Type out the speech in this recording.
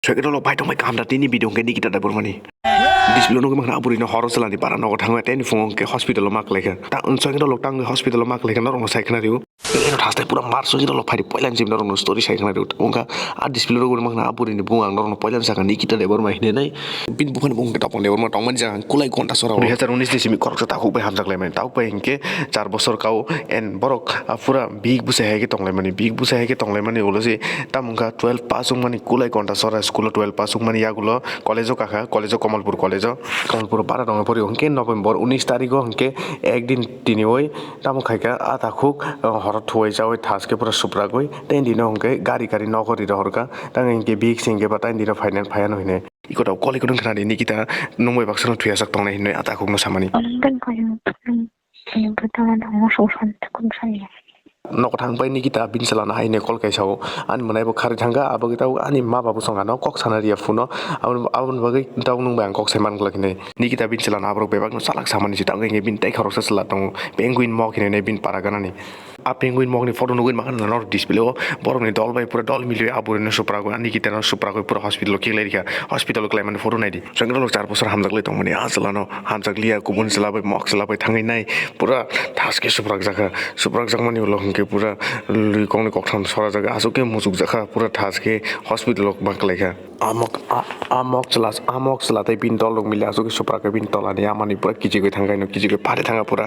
Soalnya kita lo pai tong mai kam dati ni bidong ke ni kita dapur mani. Disiplo nunggu mana apuri no horor selani para no tang mai teni fung ke hospital lo mak leka. Ta soalnya kita lo tang hospital lo mak leka no sai kena riu. Ini no thastai pura mar soalnya kita lo pai di poilan sim no story sai kena riu. Ongka disiplo nunggu mana apuri ni bungang no poilan sa ni kita dapur mai ne nai. Bin bukan bung kita pon dapur ma tong man jangan kulai konta sora. 2019 ni simi korok ta hu pai hamjak lai mai. Tau pai hingke 4 bosor kau en borok pura big buse hai ke tong lai mani big buse hai ke tong lai mani ulo si ta mungka 12 pass mani kulai konta sora school 12 pass mani ya gulo কলেজও কাকা কলেজও কমলপুর কমলপুর পাড়া রঙে পড়ি হংকে November 19 তারিখ হংকে একদিন তিনি ওই তামো খাইকা আধা খুক হরত থুই যাওই থাসকে পুরা সুপ্রা গই তাই দিন হংকে গাড়ি গাড়ি নগরি রহরকা তাং ইনকে বিগ সিংকে বা তাই দিন ফাইনাল ফায়ান হইনে ইকটাও কলিকন খানি নিকিতা নমই বাক্সন থুয়াসাক তংনাই হিনে আধা খুক ন সামানি 얼른 거요. 부탁한 정말 조금 살려. nok thang pai ni kita bin salana hai ne kol kai sao an manai bo khari thanga abo kita ani ma babu songa no kok sana ria funo abun bagai taw nung bang kok seman kala kine ni kita bin salana abro bebak no salak samani si tang nge bin tai khorok sa sala tong penguin mo kine ne bin paragana ni a penguin mo ni photo nuguin makan no display o borong ni dol bai pura dol milio abur ne supra go ani kita no supra go pura hospital ke lerika hospital klai man photo nai di sangro 4 bosor hamjak le tong mani a salano hamjak lia kubun sala bai mok sala bai thangai nai pura thaske supra jak mani lo ke pura lui kong ni koktham sora jaga asuke musuk jaka pura thaske hospital ok mak lekha amok chlas tai bin dol lok mili asuke supra ke bin tola ni amani pura kiji go thangai no kiji go pare thanga pura